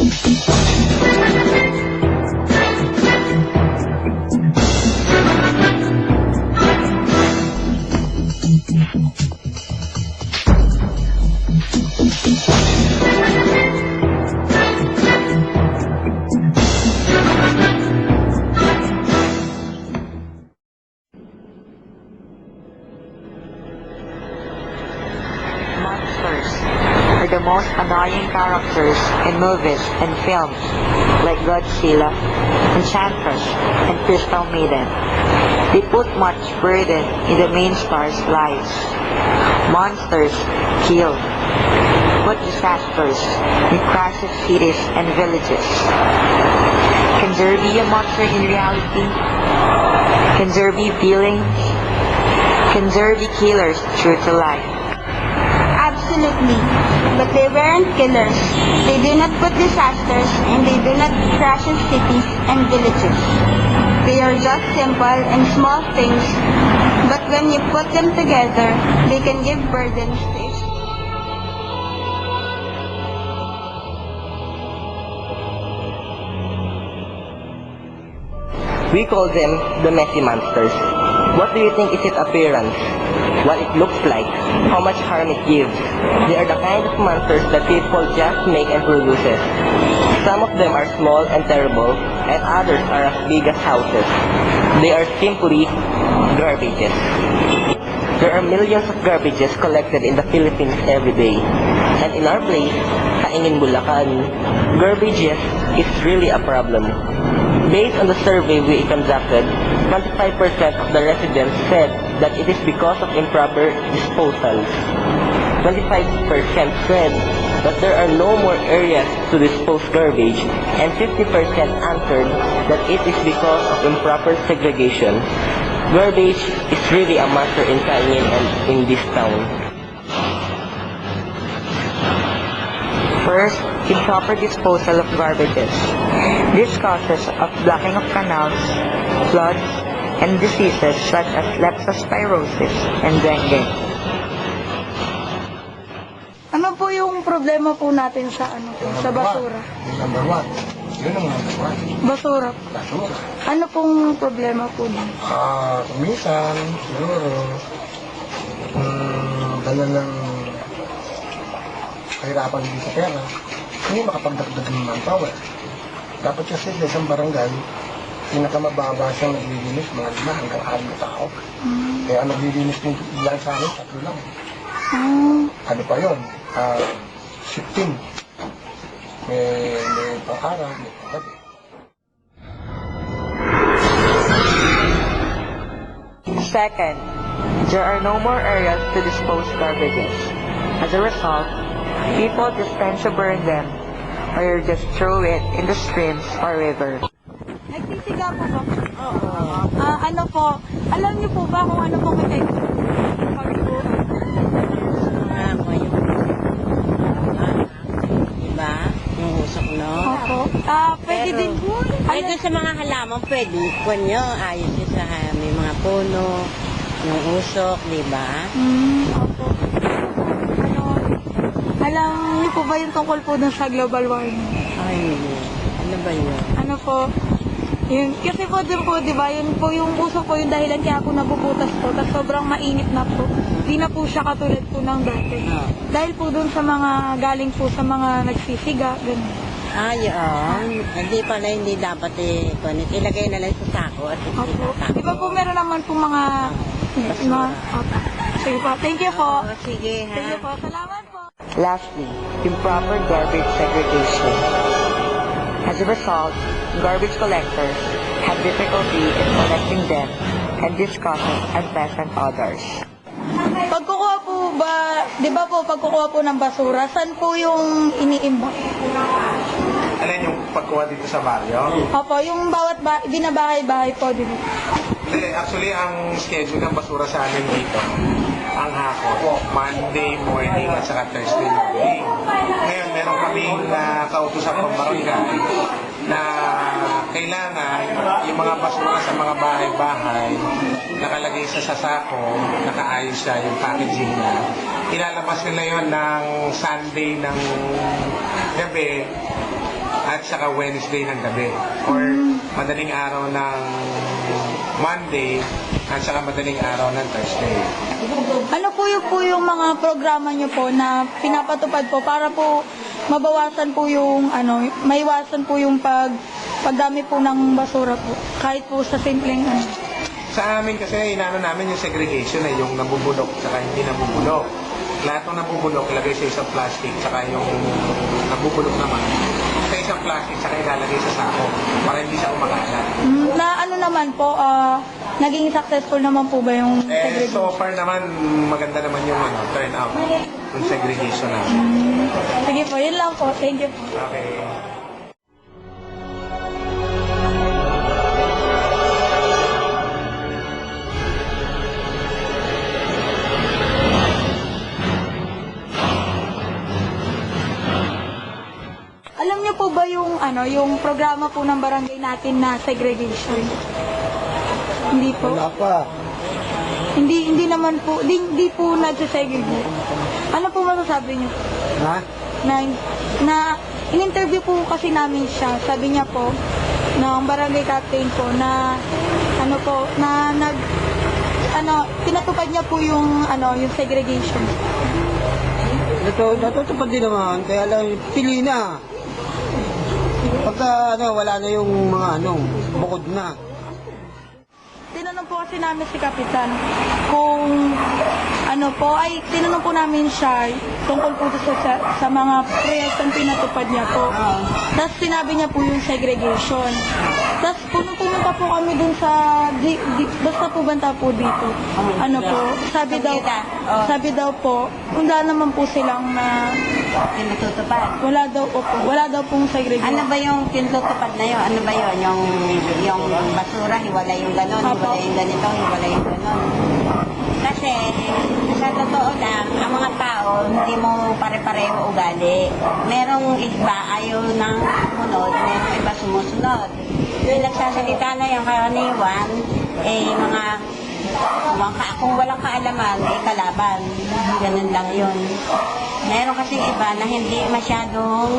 Monsters are the most annoying characters in movies and films like Godzilla, Enchantress, and Crystal Maiden. They put much burden in the main star's lives. Monsters kill, put disasters in crashes cities and villages. Can there be a monster in reality? Can there be feelings? Can there be killers true to life? Absolutely. But they weren't killers. They do not put disasters and they do not crash in cities and villages. They are just simple and small things, but when you put them together, they can give burdens to each. We call them the messy monsters. What do you think is its appearance? What it looks like? How much harm it gives? They are the kind of monsters that people just make and produces. Some of them are small and terrible, and others are as big as houses. They are simply garbages. There are millions of garbages collected in the Philippines every day. And in our place, Kaingin, Bulacan, garbages is really a problem. Based on the survey we conducted, 25% of the residents said that it is because of improper disposals. 25% said that there are no more areas to dispose garbage, and 50% answered that it is because of improper segregation. Garbage is really a monster in Kaingin and in this town. First, improper disposal of garbages. This causes of blocking of canals, floods, and diseases such as leptospirosis and dengue. Ano po yung problema po natin sa sa basura? Number one. Yun ang number one. Basura. Basura. Ano pong problema po niyo? Minsan, siguro, dala ng kahirapan din sa pera, hindi makapagdagdag ng manpower. Dapat kasi sa isang barangay, pinakamababa siyang naglilinis, mga 5 hanggang 6 na tao. Kaya ang naglilinis din lang sa amin, 3 lang. Ano pa yun? Shifting. May pang-araw, may pang-gabi. Second, there are no more areas to dispose garbages. As a result, people just tend to burn them or just throw it in the streams or river. Nagsisiga po ba? Oo. Ano po, alam niyo po ba kung ano pong epekto? Diba? Yung usok, no? Opo. Pwede din po. Pwede sa mga halaman, pwede po nyo. Ayos yun sa may mga puno, yung usok, diba? Opo. Alam niyo po ba yung tungkol po dun sa global warming? Ay, ano ba yun? Ano po? Yun, kasi po dun po, di ba, yun po yung usok po yung dahilan kaya po nabubutas po, tapos sobrang mainit na po. Di na po siya katulad po ng dati. Dahil po dun sa mga, galing po sa mga nagsisiga, gano'n. Yun. Hindi pala, hindi dapat ilagay na lang sa sako at Opo. Di ba po meron naman po mga, opo. Sige po, thank you po. Sige, Thank you ha? po, salamat po. Lastly, improper garbage segregation. As a result, garbage collectors have difficulty in collecting them, and this causes unpleasant odors. Pagkukuha po ba, di ba po pagkukuha po ng basura, saan po yung iniimbak? Alin yung pagkuha dito sa baryo? Opo, yung bawat binabahay-bahay po, di ba? Hindi, actually, ang schedule ng basura sa amin dito, ang hapon, Monday morning at saka Thursday morning. Ngayon, meron kaming kautusan pang barangay na kailangan yung mga basura sa mga bahay-bahay nakalagay sa sasako, nakaayos siya yung packaging niya. Ilalabas nila yon ng Sunday ng gabi at saka Wednesday ng gabi. Or madaling araw ng Monday at saka madaling araw ng Thursday. Ano po yung mga programa nyo po na pinapatupad po para po mabawasan po yung maiwasan po yung pagdami po ng basura po kahit po sa simpleng Sa amin kasi inaano namin yung segregation ay yung nabubulok saka hindi nabubulok. Lahat ng nabubulok ilagay sa isang plastic saka yung nabubulok naman sa isang plastic saka ilalagay sa sako para hindi siya kumakalat. na ano naman po naging successful naman po ba yung segregation? So far naman maganda naman yung turnout yung segregation namin. Sige po, yun lang po. Thank you. Okay. Alam niyo po ba yung programa po ng barangay natin na segregation? Hindi po. Wala pa. Hindi naman po, hindi po nag-segregate. Ano po masasabi niyo? Ha? Na in-interview po kasi namin siya. Sabi niya po, ng barangay captain po na pinatupad niya po yung segregation. Natutupad din naman, kaya lang pili na. Pagka wala na yung mga bukod na. Tinanong po kasi namin si Kapitan kung tinanong po namin siya tungkol po sa mga proyektong pinatupad niya po. Tapos sinabi niya po yung segregation. Tapos pumunta po kami dun sa, basta po banta po dito. Sabi daw po, wala naman po silang Tinutupad. wala daw pong segregation. Ano ba yung tinutupad na yun? Ano ba yun? Yung basura, hiwalay yung ganon, hiwalay yung ganito, hiwalay yung ganon. Kasi, sa totoo lang, ang mga tao, hindi mo pare-pareho ugali. Merong iba ayaw ng sumunod, merong iba sumusunod. Yung nagsasalita na yung karaniwan, kung walang kaalaman, kalaban. Ganun lang yun. Meron kasing iba na hindi masyadong,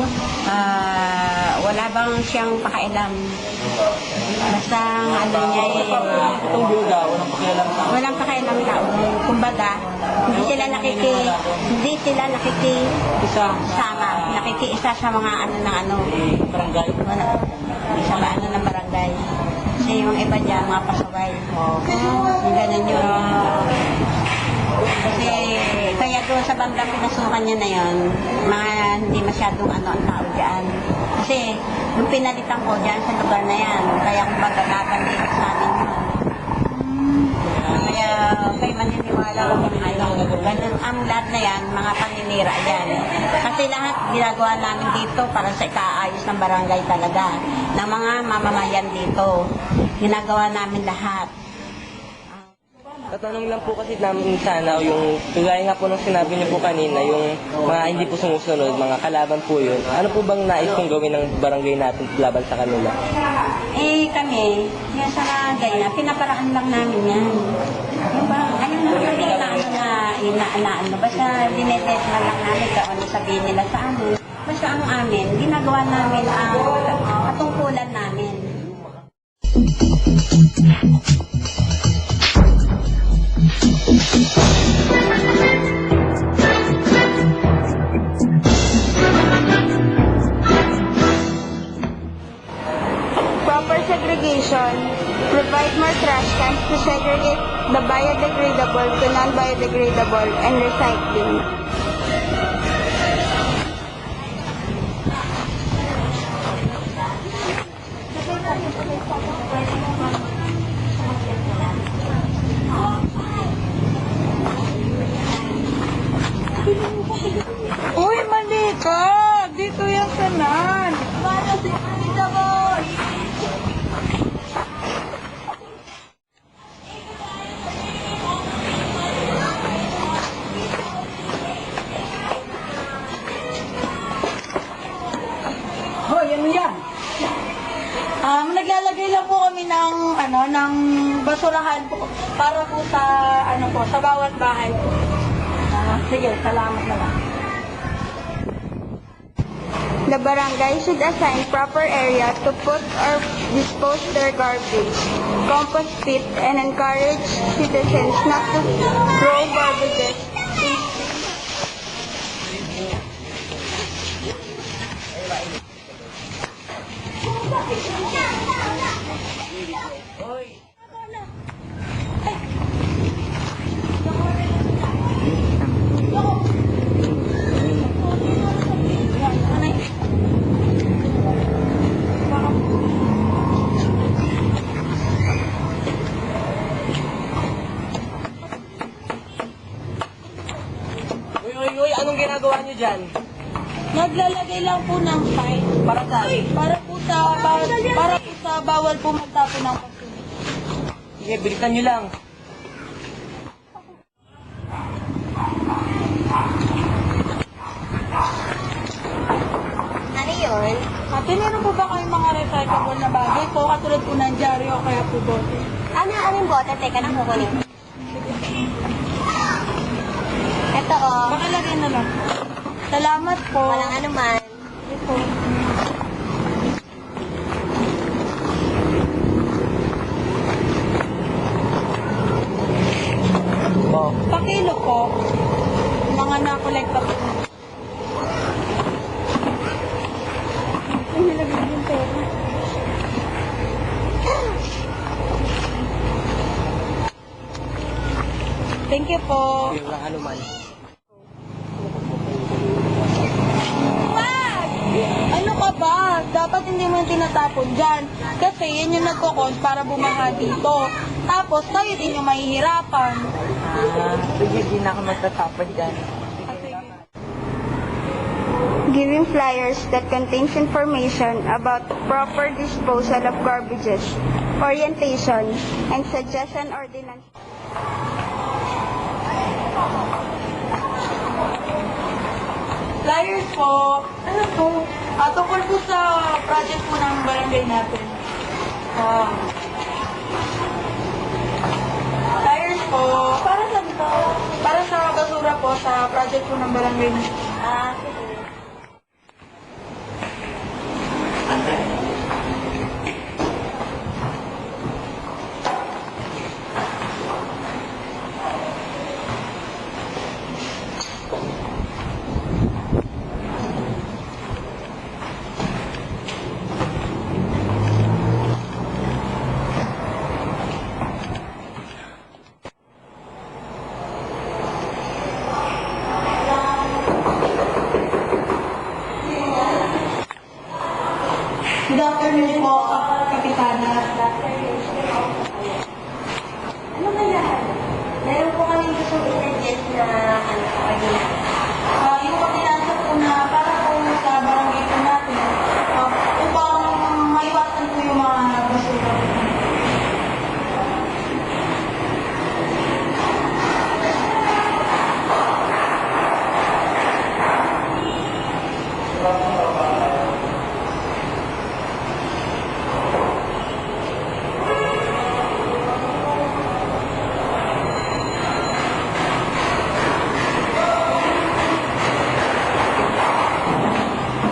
wala bang siyang pakailam. Basta walang pakailam tao. Kumbaga, hindi sila nakikisama, nakikiisa sa mga barangay. Sa ng barangay. Kasi yung iba dyan, mga pasaway. Yung ganun yun. Kasi, kaya doon sa bandang pinasukan niya na yun, mga hindi masyadong ang tao dyan. Kasi, yung pinalitan ko dyan sa lugar na yan, kaya kung magagagan dito sa amin yun. Kaya, kayo maniniwala ko kung ganun ang lahat na yan, mga paninira yan. Kasi lahat ginagawa namin dito para sa ikaayos ng barangay talaga, ng mga mamamayan dito. Ginagawa namin lahat. Tatanong lang po kasi namin sana yung kagaya nga po nung sinabi niyo po kanina, yung mga hindi po sumusunod, mga kalaban po yun. Ano po bang nais kong gawin ng barangay natin laban sa kanila? Kami, yung sa barangay na, pinaparaan lang namin yan. Yung ba, alam mo kami basta dinetesman lang namin kung ano sabihin nila sa amin. Basta ang amin, ginagawa namin ang katungkulan namin. Proper segregation, provide more trash cans to segregate the biodegradable to non-biodegradable and recycling. Uy, mali ka! Dito yung sanan! Paano dito mo? Hoy, ano yan? Naglalagay lang po kami ng basurahan po para po sa bawat bahay po. Sige, salamat na lang. The barangay should assign proper area to put or dispose their garbage, compost pit, and encourage citizens not to throw garbages in Uy, anong ginagawa niyo dyan? Naglalagay lang po ng fine. Para saan? Para po sa bawal po magtapon ng basura. Sige, bilisan niyo lang. Ano yun? Ate, meron po ba kayong mga recyclable na bagay po? Katulad po ng dyaryo o kaya po bote? Anong bote? Teka na kukunin. Ito oh. Pakalagay na lang. Salamat po. Walang anuman. Ito po. Oh. Pakilo po. Mga nakolekta po. Ay, nilagay yung pera. Thank you po. Yung lang anuman. Wag! Ano ka ba? Dapat hindi mo yung tinatapon dyan. Kasi yan yung nagkukon para bumaha dito. Tapos kayo din yung mahihirapan. Sige, di na ako magtatapon dyan. giving flyers that contains information about proper disposal of garbages, orientation, and suggestion ordinance. Flyers po. Ano po? Tungkol po sa project po ng barangay natin. Flyers po. Para sa ito? Para sa basura po sa project po ng barangay natin. Sige. Good afternoon po, Kapitana. Ano ba yan? Meron po kami gusto i-suggest na ordinance. Yung kapitana po na para po sa barangay po natin, upang maiwasan po yung mga basura.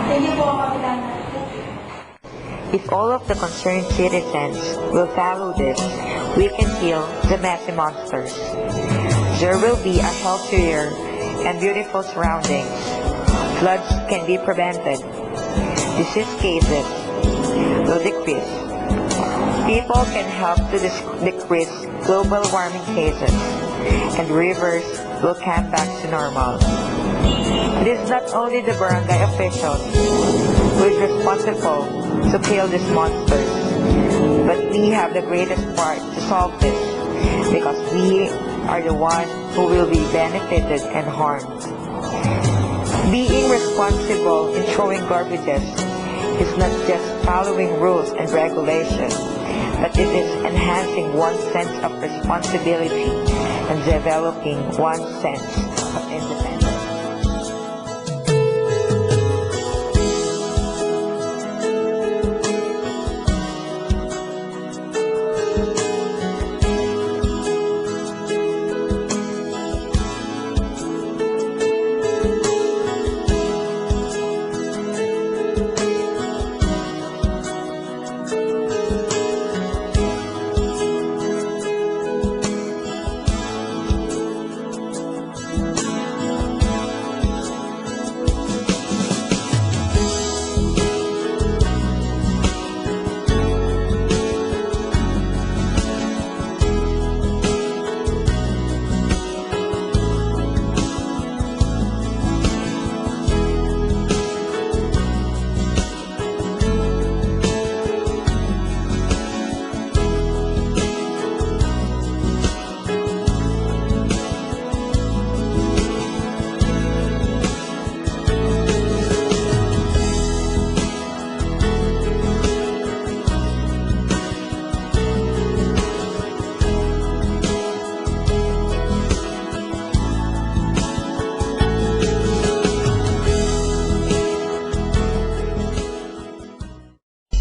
Thank you po, Kapitana. If all of the concerned citizens will follow this, we can kill the messy monsters. There will be a healthier and beautiful surroundings. Floods can be prevented. Disease cases will decrease. People can help to decrease global warming cases, and rivers will come back to normal. It is not only the barangay officials who is responsible to kill these monsters, but we have the greatest part to solve this, because we are the ones who will be benefited and harmed. Being responsible in throwing garbages is not just following rules and regulations, but it is enhancing one's sense of responsibility and developing one's sense of independence.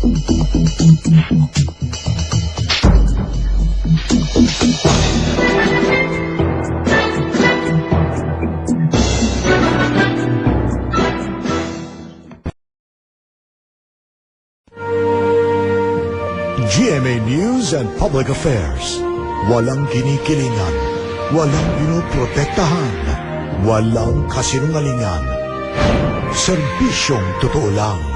GMA News and Public Affairs. Walang kinikilingan, walang pinoprotektahan, walang kasinungalingan. Serbisyong totoo lang.